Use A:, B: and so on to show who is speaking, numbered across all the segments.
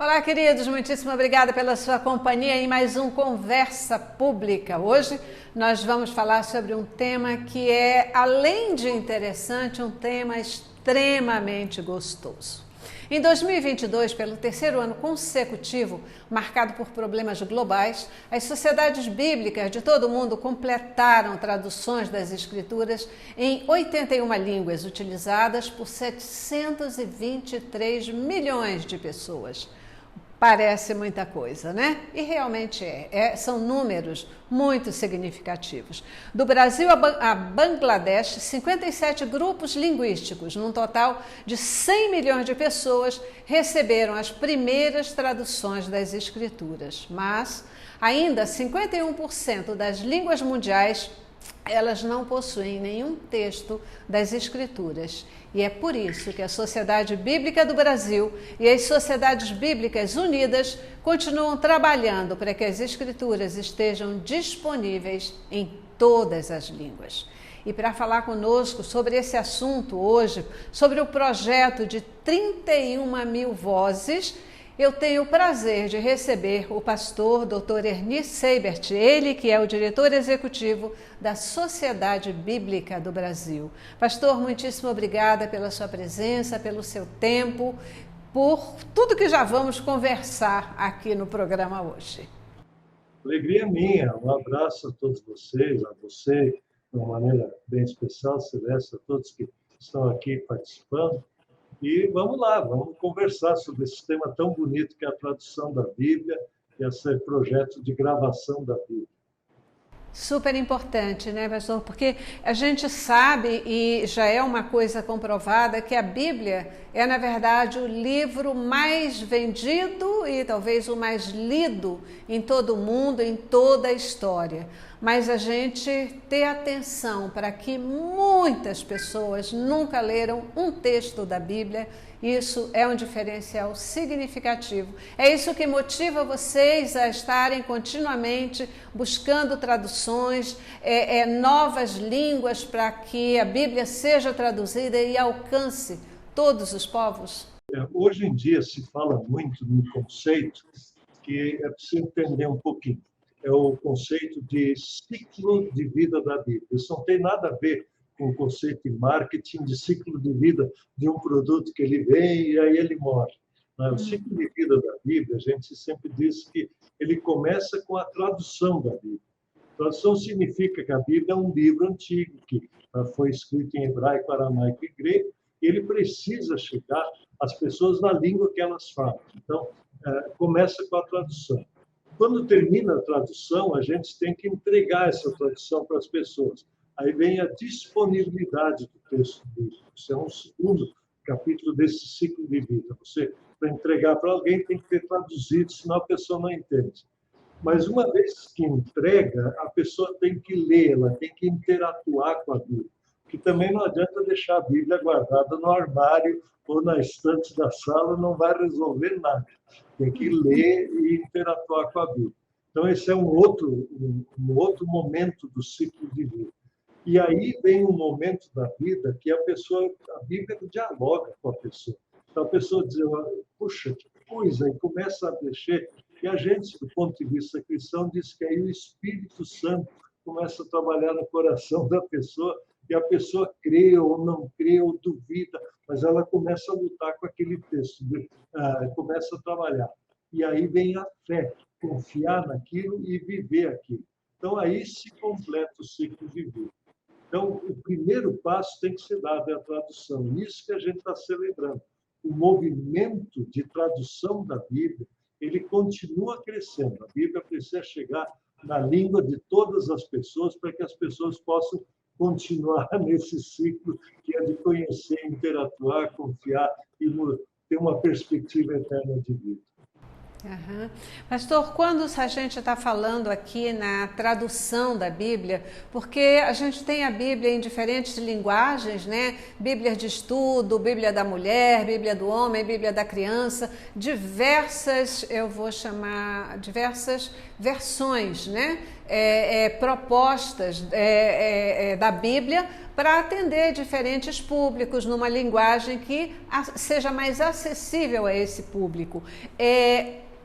A: Olá, queridos, muitíssimo obrigada pela sua companhia em mais um Conversa Pública. Hoje nós vamos falar sobre um tema que é, além de interessante, um tema extremamente gostoso. Em 2022, pelo terceiro ano consecutivo, marcado por problemas globais, as sociedades bíblicas de todo o mundo completaram traduções das Escrituras em 81 línguas, utilizadas por 723 milhões de pessoas. Parece muita coisa, né? E realmente são números muito significativos. Do Brasil a Bangladesh, 57 grupos linguísticos, num total de 100 milhões de pessoas, receberam as primeiras traduções das Escrituras. Mas ainda 51% das línguas mundiais, elas não possuem nenhum texto das Escrituras. E é por isso que a Sociedade Bíblica do Brasil e as Sociedades Bíblicas Unidas continuam trabalhando para que as Escrituras estejam disponíveis em todas as línguas. E para falar conosco sobre esse assunto hoje, sobre o projeto de 31 mil vozes, eu tenho o prazer de receber o pastor Dr. Ernie Seibert, ele que é o diretor executivo da Sociedade Bíblica do Brasil. Pastor, muitíssimo obrigada pela sua presença, pelo seu tempo, por tudo que já vamos conversar aqui no programa hoje.
B: Alegria minha, um abraço a todos vocês, a você, de uma maneira bem especial, Celeste, a todos que estão aqui participando. E vamos lá, vamos conversar sobre esse tema tão bonito que é a tradução da Bíblia e esse projeto de gravação da Bíblia.
A: Super importante, né, pastor? Porque a gente sabe, e já é uma coisa comprovada, que a Bíblia é, na verdade, o livro mais vendido e talvez o mais lido em todo o mundo, em toda a história. Mas a gente ter atenção para que muitas pessoas nunca leram um texto da Bíblia, isso é um diferencial significativo. É isso que motiva vocês a estarem continuamente buscando traduções, novas línguas para que a Bíblia seja traduzida e alcance todos os povos?
B: Hoje em dia se fala muito num conceito que é preciso entender um pouquinho. É o conceito de ciclo de vida da Bíblia. Isso não tem nada a ver com o conceito de marketing, de ciclo de vida de um produto que ele vem e aí ele morre. O ciclo de vida da Bíblia, a gente sempre diz que ele começa com a tradução da Bíblia. Tradução significa que a Bíblia é um livro antigo, que foi escrito em hebraico, aramaico e grego, e ele precisa chegar às pessoas na língua que elas falam. Então, começa com a tradução. Quando termina a tradução, a gente tem que entregar essa tradução para as pessoas. Aí vem a disponibilidade do texto bíblico. Isso é um segundo capítulo desse ciclo de vida. Você, para entregar para alguém, tem que ter traduzido, senão a pessoa não entende. Mas uma vez que entrega, a pessoa tem que ler, ela tem que interatuar com a Bíblia. Porque também não adianta deixar a Bíblia guardada no armário ou na estante da sala, não vai resolver nada. Tem que ler e interatuar com a Bíblia. Então, esse é um outro momento do ciclo de vida. E aí vem um momento da vida que a Bíblia dialoga com a pessoa. Então, a pessoa diz, puxa, que coisa, e começa a mexer. E a gente, do ponto de vista cristão, diz que aí o Espírito Santo começa a trabalhar no coração da pessoa, e a pessoa crê ou não crê ou duvida, mas ela começa a lutar com aquele texto, começa a trabalhar. E aí vem a fé, confiar naquilo e viver aquilo. Então, aí se completa o ciclo de vida. Então, o primeiro passo tem que ser dado, é a tradução. Isso que a gente está celebrando. O movimento de tradução da Bíblia, ele continua crescendo. A Bíblia precisa chegar na língua de todas as pessoas para que as pessoas possam continuar nesse ciclo que é de conhecer, interatuar, confiar e ter uma perspectiva eterna de vida.
A: Uhum. Pastor, quando a gente está falando aqui na tradução da Bíblia, porque a gente tem a Bíblia em diferentes linguagens, né? Bíblia de estudo, Bíblia da mulher, Bíblia do homem, Bíblia da criança, diversas versões, né? Propostas da Bíblia para atender diferentes públicos numa linguagem que seja mais acessível a esse público.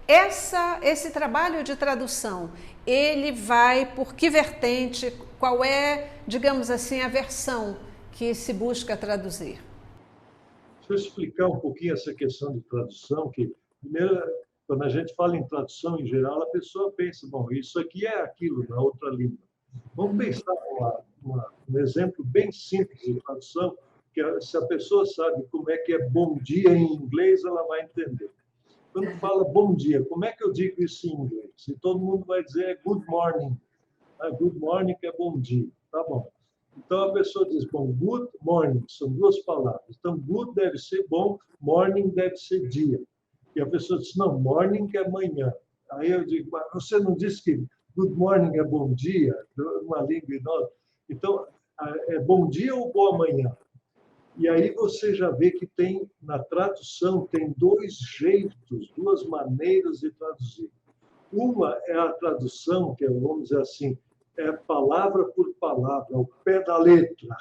A: Esse trabalho de tradução, ele vai por que vertente? Qual é, digamos assim, a versão que se busca traduzir?
B: Deixa eu explicar um pouquinho essa questão de tradução, que primeiro, quando a gente fala em tradução em geral, a pessoa pensa, bom, isso aqui é aquilo na outra língua. Vamos pensar um exemplo bem simples de tradução, que se a pessoa sabe como é que é bom dia em inglês, ela vai entender. Quando fala bom dia, como é que eu digo isso em inglês? E todo mundo vai dizer good morning. Good morning é bom dia. Tá bom. Então a pessoa diz, bom, good morning, são duas palavras. Então, good deve ser bom, morning deve ser dia. E a pessoa diz, não, morning é manhã. Aí eu digo, mas você não disse que good morning é bom dia? Uma língua e outra. Então, é bom dia ou boa manhã? E aí você já vê que tem, na tradução, tem dois jeitos, duas maneiras de traduzir. Uma é a tradução, que vamos dizer assim, é palavra por palavra, ao pé da letra.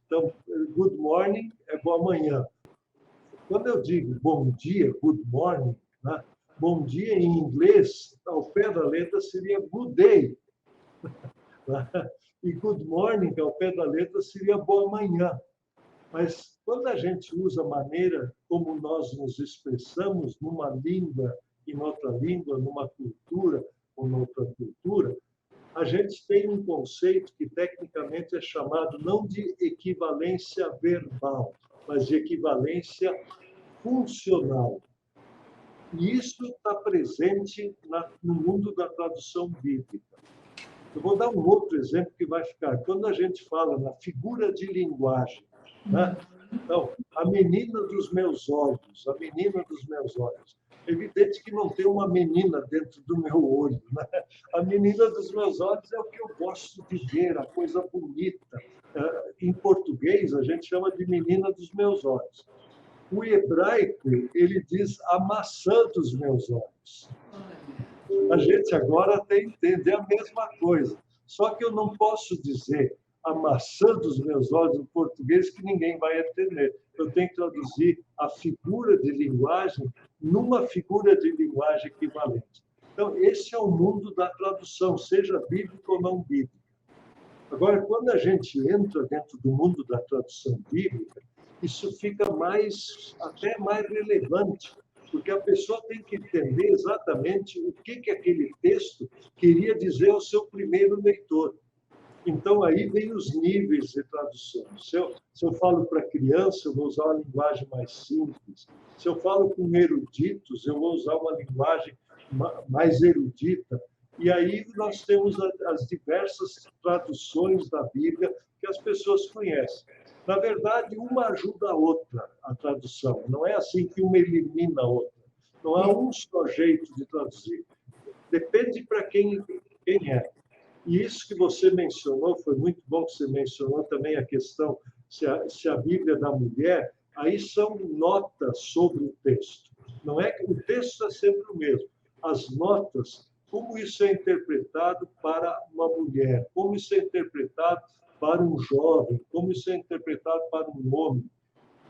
B: Então, good morning é boa manhã. Quando eu digo bom dia, good morning, né? Bom dia em inglês, ao pé da letra, seria good day. E good morning, ao pé da letra, seria boa manhã. Mas quando a gente usa a maneira como nós nos expressamos numa língua e noutra língua, numa cultura ou noutra cultura, a gente tem um conceito que tecnicamente é chamado não de equivalência verbal, mas de equivalência funcional. E isso está presente no mundo da tradução bíblica. Eu vou dar um outro exemplo que vai ficar. Quando a gente fala na figura de linguagem, né? Então, a menina dos meus olhos, a menina dos meus olhos. É evidente que não tem uma menina dentro do meu olho. Né? A menina dos meus olhos é o que eu gosto de ver, a coisa bonita. Em português, a gente chama de menina dos meus olhos. O hebraico, ele diz a maçã dos meus olhos. A gente agora tem que entender a mesma coisa. Só que eu não posso dizer a maçã dos meus olhos em português que ninguém vai entender. Eu tenho que traduzir a figura de linguagem numa figura de linguagem equivalente. Então, esse é o mundo da tradução, seja bíblica ou não bíblica. Agora, quando a gente entra dentro do mundo da tradução bíblica, isso fica até mais relevante, porque a pessoa tem que entender exatamente o que aquele texto queria dizer ao seu primeiro leitor. Então, aí vem os níveis de tradução. Se eu falo para criança, eu vou usar uma linguagem mais simples. Se eu falo com eruditos, eu vou usar uma linguagem mais erudita. E aí nós temos as diversas traduções da Bíblia que as pessoas conhecem. Na verdade, uma ajuda a outra, a tradução. Não é assim que uma elimina a outra. Não há um só jeito de traduzir. Depende para quem é. E isso que você mencionou, foi muito bom que você mencionou também a questão se a Bíblia é da mulher, aí são notas sobre o texto. Não é que o texto é sempre o mesmo. As notas, como isso é interpretado para uma mulher, como isso é interpretado para um jovem, como isso é interpretado para um homem.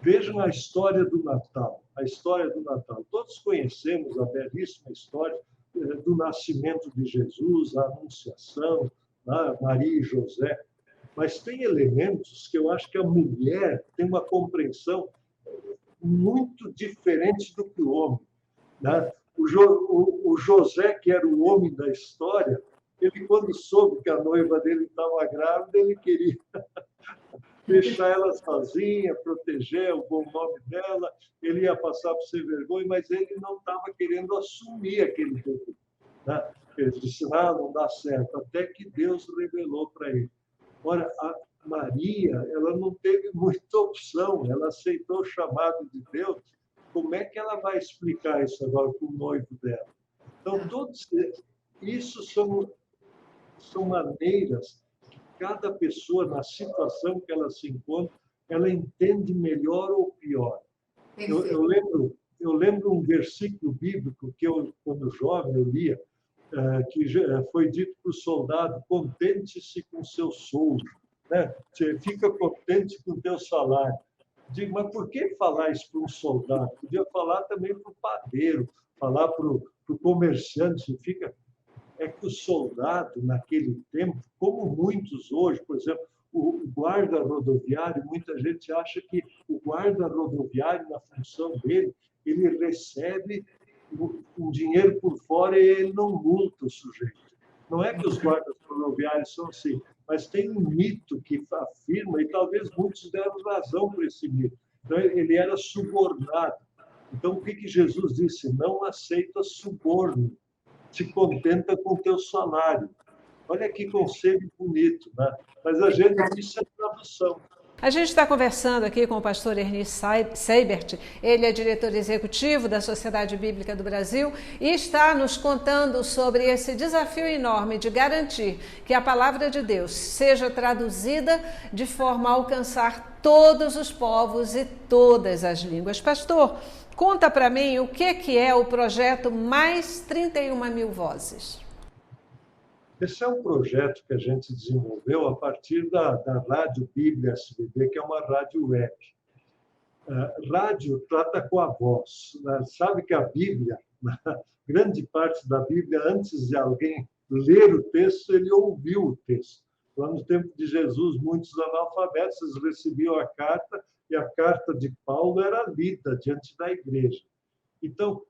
B: Vejam a história do Natal. A história do Natal. Todos conhecemos a belíssima história do nascimento de Jesus, a Anunciação, Maria e José. Mas tem elementos que eu acho que a mulher tem uma compreensão muito diferente do que o homem. Né? O José, que era o homem da história, ele, quando soube que a noiva dele estava grávida, ele queria deixar ela sozinha, proteger o bom nome dela, ele ia passar por sem vergonha, mas ele não estava querendo assumir aquele bebê. Né? Ele disse, não dá certo, até que Deus revelou para ele. Ora, a Maria, ela não teve muita opção, ela aceitou o chamado de Deus. Como é que ela vai explicar isso agora para o noivo dela? Então, todos isso são maneiras que cada pessoa, na situação que ela se encontra, ela entende melhor ou pior. Eu lembro um versículo bíblico que eu, quando jovem, eu lia, que foi dito para o soldado, contente-se com seu soldo. né? Você fica contente com o teu salário. Digo, mas por que falar isso para um soldado? Podia falar também para o padeiro, falar para o comerciante. É que o soldado, naquele tempo, como muitos hoje, por exemplo, o guarda rodoviário, muita gente acha que o guarda rodoviário, na função dele, ele recebe um dinheiro por fora e ele não multa o sujeito. Não é que os guardas rodoviários são assim, mas tem um mito que afirma, e talvez muitos deram razão para esse mito. Então, ele era subornado. Então, o que Jesus disse? Não aceita suborno, se contenta com o teu salário. Olha que conceito bonito, né? Mas a gente, isso é tradução.
A: A gente está conversando aqui com o pastor Ernie Seibert, ele é diretor executivo da Sociedade Bíblica do Brasil e está nos contando sobre esse desafio enorme de garantir que a palavra de Deus seja traduzida de forma a alcançar todos os povos e todas as línguas. Pastor, conta para mim o que é o projeto Mais 31 Mil Vozes.
B: Esse é um projeto que a gente desenvolveu a partir da Rádio Bíblia SBB, que é uma rádio web. Rádio trata com a voz. Sabe que a Bíblia, grande parte da Bíblia, antes de alguém ler o texto, ele ouviu o texto. Lá no tempo de Jesus, muitos analfabetos recebiam a carta e a carta de Paulo era lida diante da igreja. Então,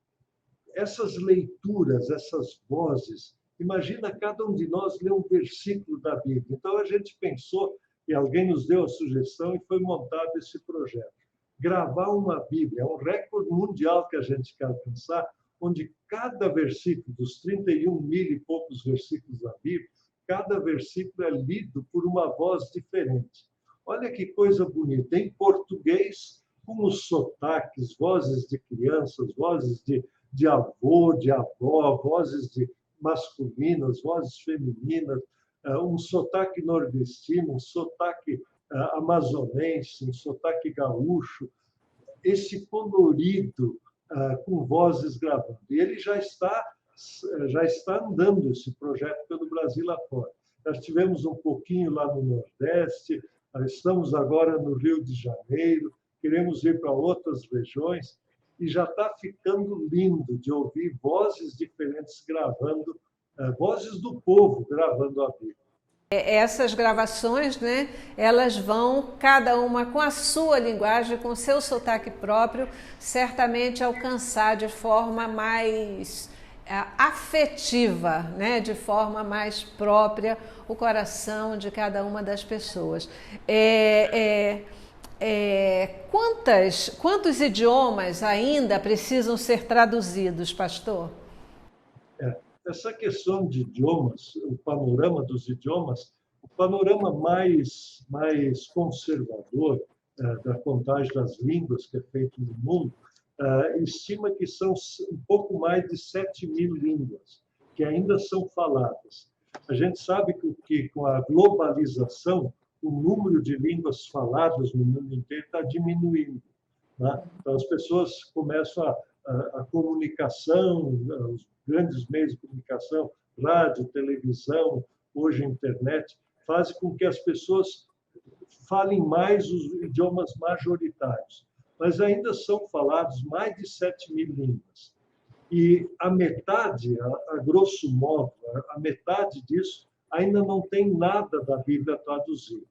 B: essas leituras, essas vozes, imagina cada um de nós ler um versículo da Bíblia. Então, a gente pensou, e alguém nos deu a sugestão, e foi montado esse projeto. Gravar uma Bíblia, é um recorde mundial que a gente quer alcançar, onde cada versículo, dos 31 mil e poucos versículos da Bíblia, cada versículo é lido por uma voz diferente. Olha que coisa bonita, em português, com os sotaques, vozes de crianças, vozes de avô, de avó, vozes de masculinas, vozes femininas, um sotaque nordestino, um sotaque amazonense, um sotaque gaúcho, esse colorido com vozes gravando. E ele já está andando, esse projeto, pelo Brasil afora. Nós tivemos um pouquinho lá no Nordeste, estamos agora no Rio de Janeiro, queremos ir para outras regiões, e já está ficando lindo de ouvir vozes diferentes gravando, vozes do povo gravando a Bíblia.
A: Essas gravações, né, elas vão, cada uma com a sua linguagem, com o seu sotaque próprio, certamente alcançar de forma mais afetiva, né, de forma mais própria, o coração de cada uma das pessoas. Quantos idiomas ainda precisam ser traduzidos, pastor?
B: Essa questão de idiomas, o panorama dos idiomas, o panorama mais conservador da contagem das línguas que é feito no mundo, estima que são um pouco mais de 7 mil línguas que ainda são faladas. A gente sabe que com a globalização, o número de línguas faladas no mundo inteiro está diminuindo. Né? Então, as pessoas começam a comunicação, os grandes meios de comunicação, rádio, televisão, hoje internet, fazem com que as pessoas falem mais os idiomas majoritários. Mas ainda são falados mais de 7 mil línguas. E a metade, a grosso modo, a metade disso ainda não tem nada da Bíblia traduzida.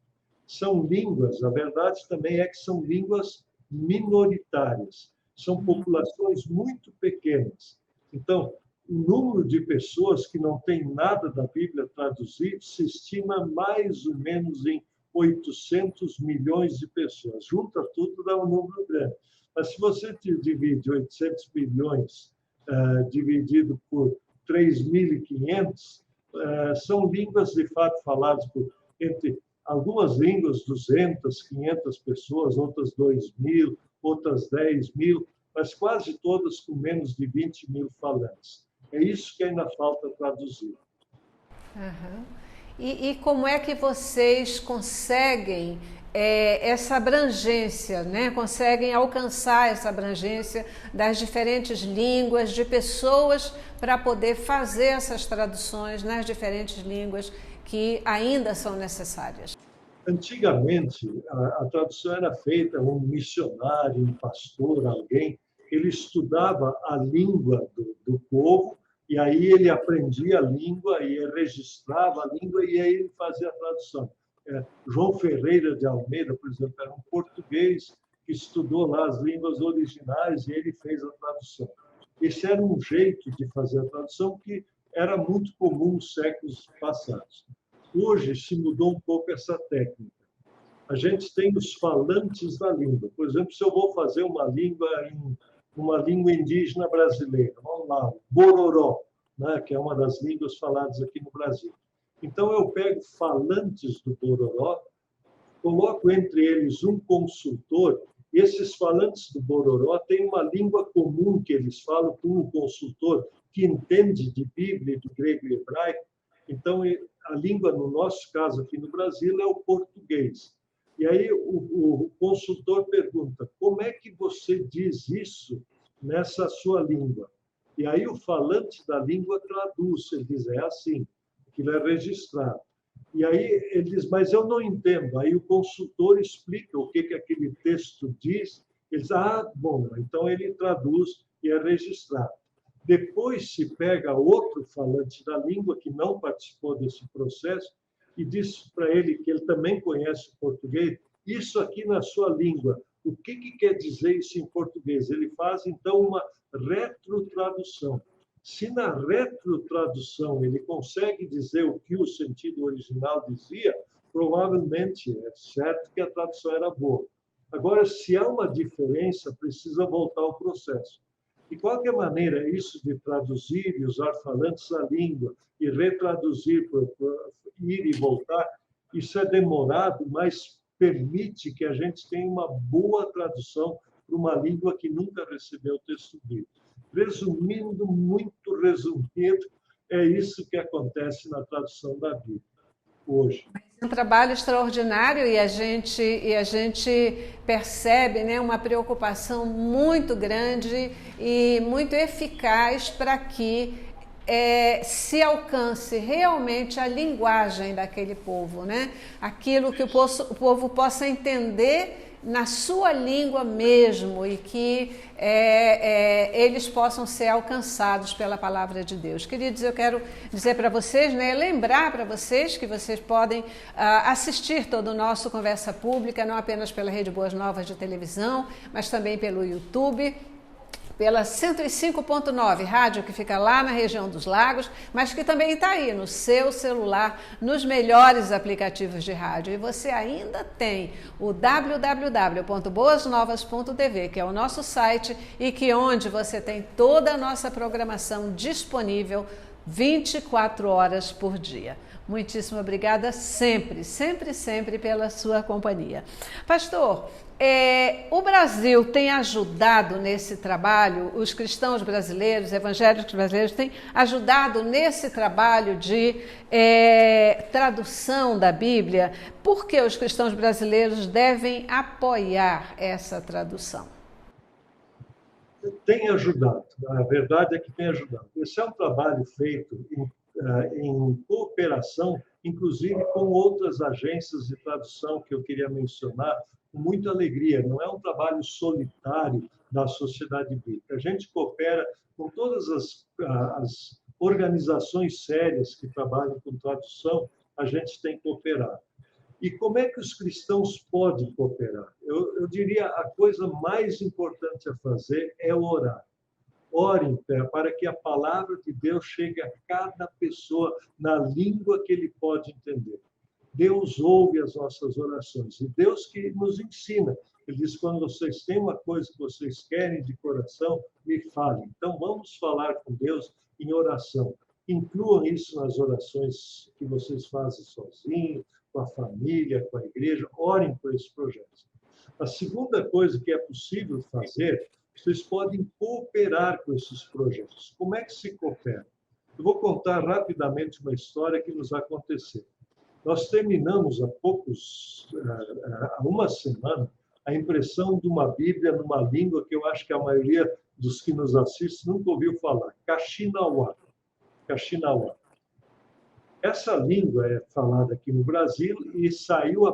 B: São línguas, a verdade também é que são línguas minoritárias. São populações muito pequenas. Então, o número de pessoas que não tem nada da Bíblia traduzido se estima mais ou menos em 800 milhões de pessoas. Junta tudo, dá um número grande. Mas se você divide 800 milhões dividido por 3.500, são línguas, de fato, faladas entre algumas línguas, 200, 500 pessoas, outras 2.000, outras 10.000, mas quase todas com menos de 20 mil falantes. É isso que ainda falta traduzir.
A: Uhum. E como é que vocês conseguem essa abrangência, né? Conseguem alcançar essa abrangência das diferentes línguas, de pessoas, para poder fazer essas traduções nas diferentes línguas que ainda são necessárias?
B: Antigamente, a tradução era feita, um missionário, um pastor, alguém, ele estudava a língua do povo, e aí ele aprendia a língua, e registrava a língua, e aí ele fazia a tradução. João Ferreira de Almeida, por exemplo, era um português que estudou lá as línguas originais, e ele fez a tradução. Esse era um jeito de fazer a tradução que era muito comum nos séculos passados. Hoje se mudou um pouco essa técnica. A gente tem os falantes da língua. Por exemplo, se eu vou fazer uma língua indígena brasileira, vamos lá, o Bororó, né, que é uma das línguas faladas aqui no Brasil. Então, eu pego falantes do Bororó, coloco entre eles um consultor. Esses falantes do Bororó têm uma língua comum que eles falam com um consultor que entende de Bíblia, do grego e hebraico. Então, a língua, no nosso caso aqui no Brasil, é o português. E aí o consultor pergunta, como é que você diz isso nessa sua língua? E aí o falante da língua traduz, ele diz, é assim, aquilo é registrado. E aí ele diz, mas eu não entendo. Aí o consultor explica o que aquele texto diz. Ele diz, bom, então ele traduz e é registrado. Depois se pega outro falante da língua que não participou desse processo e diz para ele que ele também conhece o português, isso aqui na sua língua, o que quer dizer isso em português? Ele faz, então, uma retrotradução. Se na retrotradução ele consegue dizer o que o sentido original dizia, provavelmente é certo que a tradução era boa. Agora, se há uma diferença, precisa voltar ao processo. De qualquer maneira, isso de traduzir e usar falantes da língua e retraduzir, ir e voltar, isso é demorado, mas permite que a gente tenha uma boa tradução para uma língua que nunca recebeu o texto bíblico. Resumindo, muito resumido, é isso que acontece na tradução da Bíblia hoje.
A: É um trabalho extraordinário e a gente percebe, né, uma preocupação muito grande e muito eficaz para que se alcance realmente a linguagem daquele povo, né? Aquilo que o povo possa entender na sua língua mesmo e que eles possam ser alcançados pela palavra de Deus. Queridos, eu quero dizer para vocês, né, lembrar para vocês que vocês podem assistir todo o nosso Conversa Pública, não apenas pela Rede Boas Novas de televisão, mas também pelo YouTube, pela 105.9, rádio que fica lá na região dos lagos, mas que também está aí no seu celular, nos melhores aplicativos de rádio. E você ainda tem o www.boasnovas.tv, que é o nosso site e que onde você tem toda a nossa programação disponível 24 horas por dia. Muitíssimo obrigada sempre, sempre, sempre pela sua companhia. Pastor, o Brasil tem ajudado nesse trabalho, os cristãos brasileiros, evangélicos brasileiros, têm ajudado nesse trabalho de tradução da Bíblia. Por que os cristãos brasileiros devem apoiar essa tradução?
B: Tem ajudado, a verdade é que tem ajudado. Esse é um trabalho feito em cooperação, inclusive com outras agências de tradução que eu queria mencionar, com muita alegria. Não é um trabalho solitário da sociedade bíblica. A gente coopera com todas as organizações sérias que trabalham com tradução, a gente tem cooperado. E como é que os cristãos podem cooperar? Eu diria a coisa mais importante a fazer é orar. Orem para que a palavra de Deus chegue a cada pessoa na língua que ele pode entender. Deus ouve as nossas orações e Deus que nos ensina. Ele diz, quando vocês têm uma coisa que vocês querem de coração, me falem. Então, vamos falar com Deus em oração. Incluam isso nas orações que vocês fazem sozinhos, com a família, com a igreja. Orem por esses projetos. A segunda coisa que é possível fazer, vocês podem cooperar com esses projetos. Como é que se coopera? Eu vou contar rapidamente uma história que nos aconteceu. Nós terminamos há uma semana, a impressão de uma Bíblia numa língua que eu acho que a maioria dos que nos assistem nunca ouviu falar, Kaxinawa. Kaxinawa. Essa língua é falada aqui no Brasil e saiu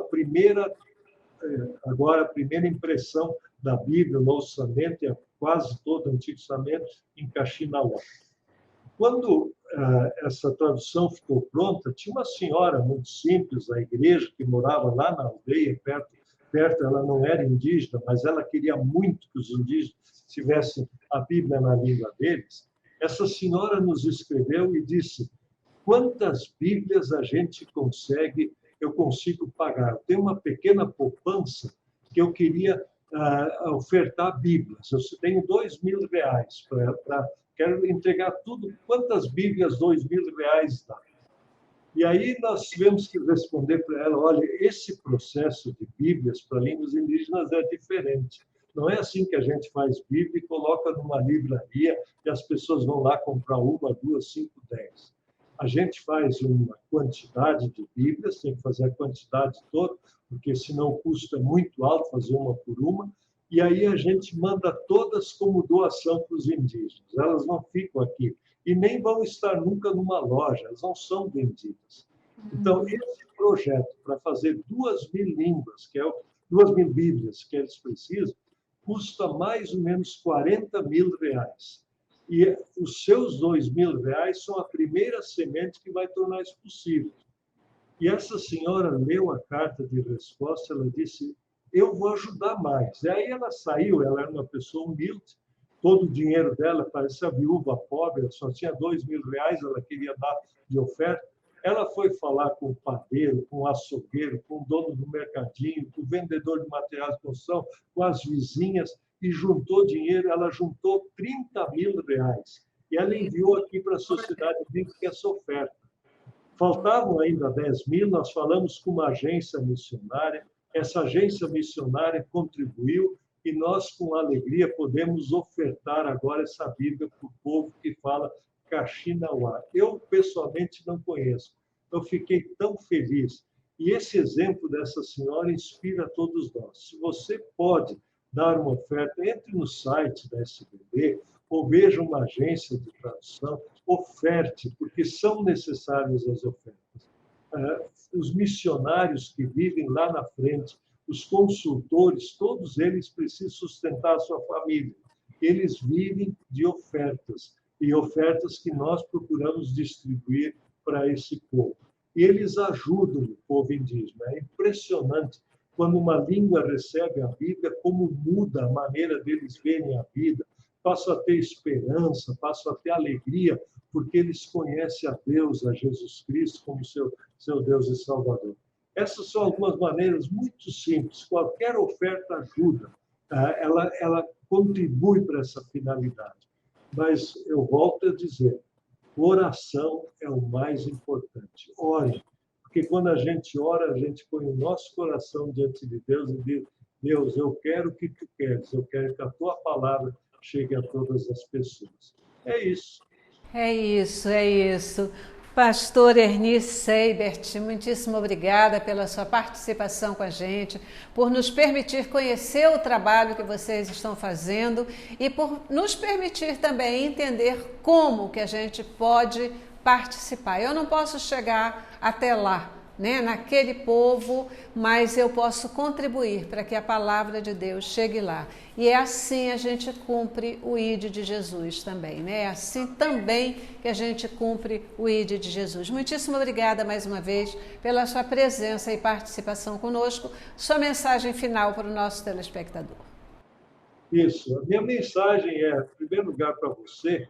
B: agora a primeira impressão da Bíblia, o Novo Testamento e quase todo o Antigo Testamento em Kaxinawa. Quando essa tradução ficou pronta, tinha uma senhora muito simples da igreja que morava lá na aldeia, perto, ela não era indígena, mas ela queria muito que os indígenas tivessem a Bíblia na língua deles. Essa senhora nos escreveu e disse: quantas Bíblias eu consigo pagar? Eu tenho uma pequena poupança que eu queria ofertar Bíblias. Eu tenho R$2.000 quero entregar tudo. Quantas Bíblias R$2.000 dá? E aí nós tivemos que responder para ela: olha, esse processo de Bíblias para línguas indígenas é diferente. Não é assim que a gente faz Bíblia e coloca numa livraria e as pessoas vão lá comprar 1, 2, 5, 10. A gente faz uma quantidade de Bíblias, tem que fazer a quantidade toda, porque senão o custo é muito alto fazer uma por uma, e aí a gente manda todas como doação para os indígenas. Elas não ficam aqui e nem vão estar nunca numa loja, elas não são vendidas. Então, esse projeto para fazer 2.000 línguas, 2.000 Bíblias que eles precisam, custa mais ou menos R$40.000. E os seus R$2.000 são a primeira semente que vai tornar isso possível. E essa senhora leu a carta de resposta, ela disse: eu vou ajudar mais. E aí ela saiu, ela era uma pessoa humilde, todo o dinheiro dela, parecia viúva pobre, ela só tinha R$2.000, ela queria dar de oferta. Ela foi falar com o padeiro, com o açougueiro, com o dono do mercadinho, com o vendedor de materiais de construção, com as vizinhas, e juntou dinheiro. Ela juntou R$30.000. E ela enviou aqui para a Sociedade Bíblica essa oferta. Faltavam ainda 10.000, nós falamos com uma agência missionária, essa agência missionária contribuiu e nós, com alegria, podemos ofertar agora essa Bíblia para o povo que fala Kaxinawa. Eu, pessoalmente, não conheço. Eu fiquei tão feliz. E esse exemplo dessa senhora inspira todos nós. Se você pode dar uma oferta, entre no site da SBB ou veja uma agência de tradução, oferte, porque são necessárias as ofertas. Os missionários que vivem lá na frente, os consultores, todos eles precisam sustentar a sua família. Eles vivem de ofertas, e ofertas que nós procuramos distribuir para esse povo. E eles ajudam o povo indígena. É impressionante quando uma língua recebe a Bíblia, como muda a maneira deles verem a vida, passam a ter esperança, passam a ter alegria, porque eles conhecem a Deus, a Jesus Cristo, como seu Deus e Salvador. Essas são algumas maneiras muito simples. Qualquer oferta ajuda, ela contribui para essa finalidade. Mas eu volto a dizer, oração é o mais importante. Ore, porque quando a gente ora, a gente põe o nosso coração diante de Deus e diz: Deus, eu quero o que tu queres, eu quero que a tua palavra chegue a todas as pessoas. É isso.
A: É isso, é isso. Pastor Erni Seibert, muitíssimo obrigada pela sua participação com a gente, por nos permitir conhecer o trabalho que vocês estão fazendo e por nos permitir também entender como que a gente pode participar. Eu não posso chegar até lá, né, naquele povo, mas eu posso contribuir para que a palavra de Deus chegue lá. E é assim a gente cumpre o ID de Jesus também, né? É assim também que a gente cumpre o ID de Jesus. Muitíssimo obrigada mais uma vez pela sua presença e participação conosco. Sua mensagem final para o nosso telespectador.
B: Isso. A minha mensagem é, em primeiro lugar, para você: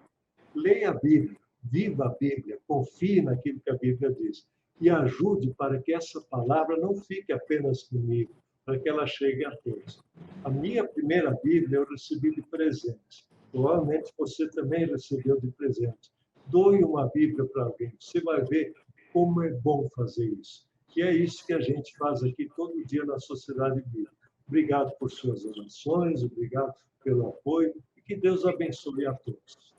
B: leia a Bíblia, viva a Bíblia, confie naquilo que a Bíblia diz. E ajude para que essa palavra não fique apenas comigo, para que ela chegue a todos. A minha primeira Bíblia eu recebi de presente. Provavelmente você também recebeu de presente. Doe uma Bíblia para alguém. Você vai ver como é bom fazer isso. E é isso que a gente faz aqui todo dia na Sociedade Bíblica. Obrigado por suas orações, obrigado pelo apoio e que Deus abençoe a todos.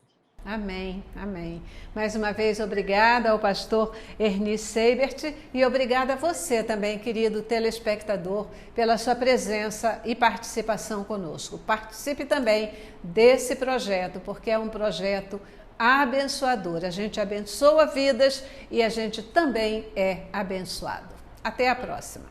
A: Amém, amém. Mais uma vez, obrigada ao pastor Erni Seibert e obrigada a você também, querido telespectador, pela sua presença e participação conosco. Participe também desse projeto, porque é um projeto abençoador. A gente abençoa vidas e a gente também é abençoado. Até a próxima.